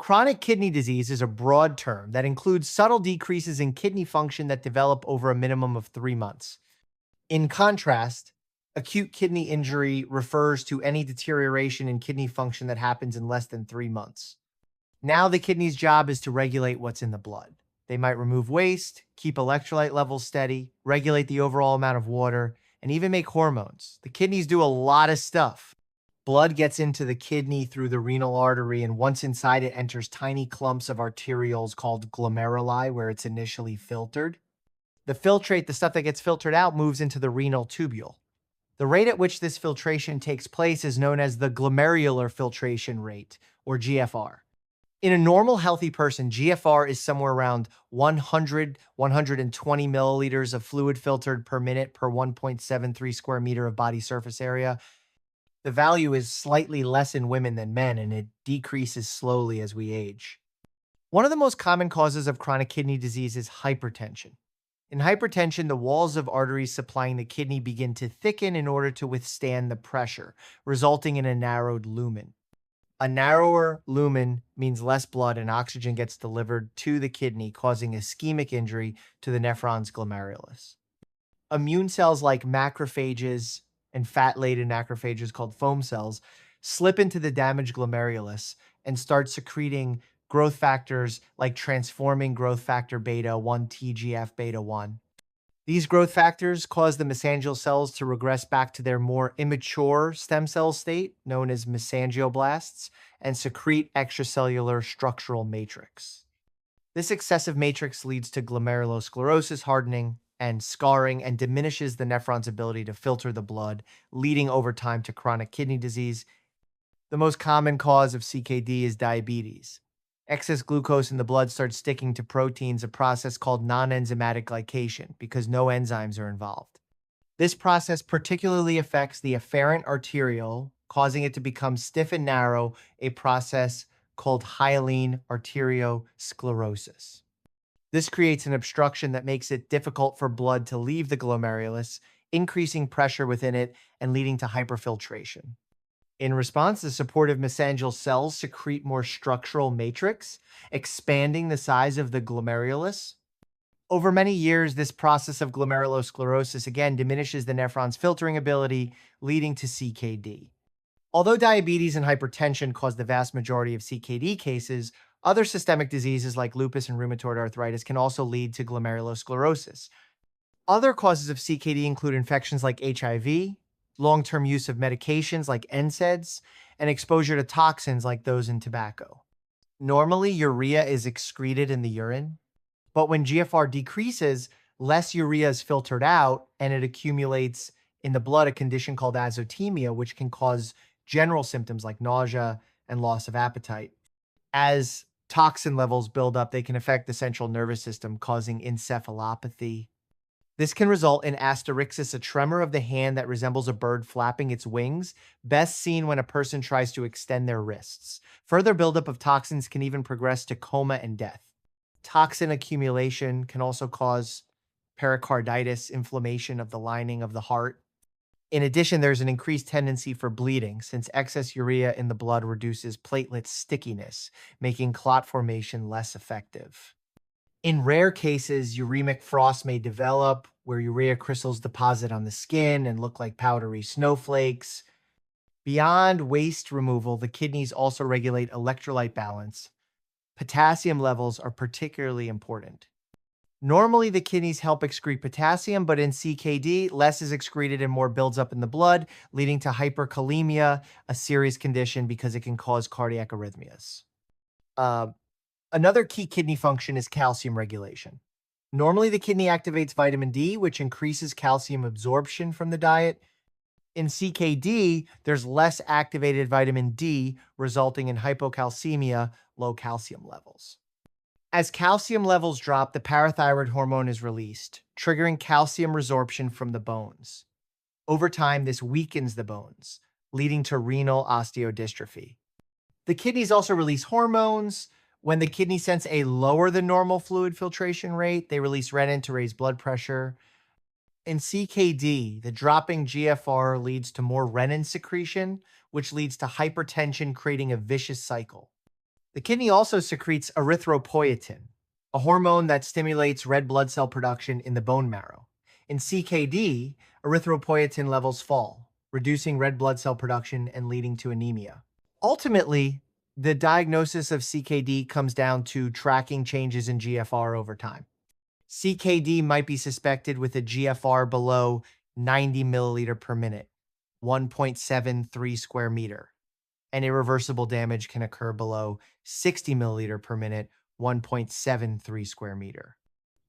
Chronic kidney disease is a broad term that includes subtle decreases in kidney function that develop over a minimum of 3 months. In contrast, acute kidney injury refers to any deterioration in kidney function that happens in less than 3 months. Now, the kidney's job is to regulate what's in the blood. They might remove waste, keep electrolyte levels steady, regulate the overall amount of water, and even make hormones. The kidneys do a lot of stuff. Blood gets into the kidney through the renal artery, and once inside, it enters tiny clumps of arterioles called glomeruli, where it's initially filtered. The filtrate, the stuff that gets filtered out, moves into the renal tubule. The rate at which this filtration takes place is known as the glomerular filtration rate, or GFR. In a normal healthy person, GFR is somewhere around 100, 120 milliliters of fluid filtered per minute per 1.73 square meter of body surface area. The value is slightly less in women than men, and it decreases slowly as we age. One of the most common causes of chronic kidney disease is hypertension. In hypertension, the walls of arteries supplying the kidney begin to thicken in order to withstand the pressure, resulting in a narrowed lumen. A narrower lumen means less blood and oxygen gets delivered to the kidney, causing ischemic injury to the nephrons glomerulus. Immune cells like macrophages and fat-laden macrophages called foam cells slip into the damaged glomerulus and start secreting growth factors like transforming growth factor beta 1 TGF beta 1. These growth factors cause the mesangial cells to regress back to their more immature stem cell state, known as mesangioblasts, and secrete extracellular structural matrix. This excessive matrix leads to glomerulosclerosis, hardening, and scarring, and diminishes the nephron's ability to filter the blood, leading over time to chronic kidney disease. The most common cause of CKD is diabetes. Excess glucose in the blood starts sticking to proteins, a process called non-enzymatic glycation, because no enzymes are involved. This process particularly affects the afferent arteriole, causing it to become stiff and narrow, a process called hyaline arteriosclerosis. This creates an obstruction that makes it difficult for blood to leave the glomerulus, increasing pressure within it and leading to hyperfiltration. In response, the supportive mesangial cells secrete more structural matrix, expanding the size of the glomerulus. Over many years, this process of glomerulosclerosis again diminishes the nephron's filtering ability, leading to CKD. Although diabetes and hypertension cause the vast majority of CKD cases, other systemic diseases like lupus and rheumatoid arthritis can also lead to glomerulosclerosis. Other causes of CKD include infections like HIV, long-term use of medications like NSAIDs, and exposure to toxins like those in tobacco. Normally, urea is excreted in the urine, but when GFR decreases, less urea is filtered out and it accumulates in the blood, a condition called azotemia, which can cause general symptoms like nausea and loss of appetite. As toxin levels build up, they can affect the central nervous system, causing encephalopathy. This can result in asterixis, a tremor of the hand that resembles a bird flapping its wings, best seen when a person tries to extend their wrists. Further buildup of toxins can even progress to coma and death. Toxin accumulation can also cause pericarditis, inflammation of the lining of the heart. In addition, there's an increased tendency for bleeding, since excess urea in the blood reduces platelet stickiness, making clot formation less effective. In rare cases, uremic frost may develop, where urea crystals deposit on the skin and look like powdery snowflakes. Beyond waste removal, the kidneys also regulate electrolyte balance. Potassium levels are particularly important. Normally, the kidneys help excrete potassium, but in CKD, less is excreted and more builds up in the blood, leading to hyperkalemia, a serious condition because it can cause cardiac arrhythmias. Another key kidney function is calcium regulation. Normally, the kidney activates vitamin D, which increases calcium absorption from the diet. In CKD, there's less activated vitamin D, resulting in hypocalcemia, low calcium levels. As calcium levels drop, the parathyroid hormone is released, triggering calcium resorption from the bones. Over time, this weakens the bones, leading to renal osteodystrophy. The kidneys also release hormones. When the kidneys sense a lower than normal fluid filtration rate, they release renin to raise blood pressure. In CKD, the dropping GFR leads to more renin secretion, which leads to hypertension, creating a vicious cycle. The kidney also secretes erythropoietin, a hormone that stimulates red blood cell production in the bone marrow. In CKD, erythropoietin levels fall, reducing red blood cell production and leading to anemia. Ultimately, the diagnosis of CKD comes down to tracking changes in GFR over time. CKD might be suspected with a GFR below 90 milliliter per minute, 1.73 square meter, and irreversible damage can occur below 60 milliliter per minute, 1.73 square meter.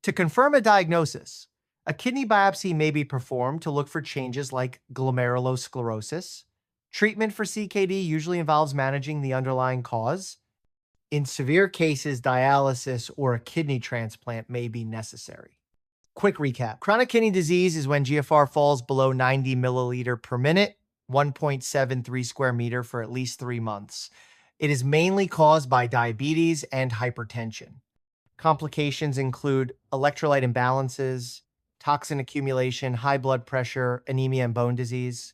To confirm a diagnosis, a kidney biopsy may be performed to look for changes like glomerulosclerosis. Treatment for CKD usually involves managing the underlying cause. In severe cases, dialysis or a kidney transplant may be necessary. Quick recap. Chronic kidney disease is when GFR falls below 90 milliliter per minute, 1.73 square meter for at least 3 months. It is mainly caused by diabetes and hypertension. Complications include electrolyte imbalances, toxin accumulation, high blood pressure, anemia, and bone disease.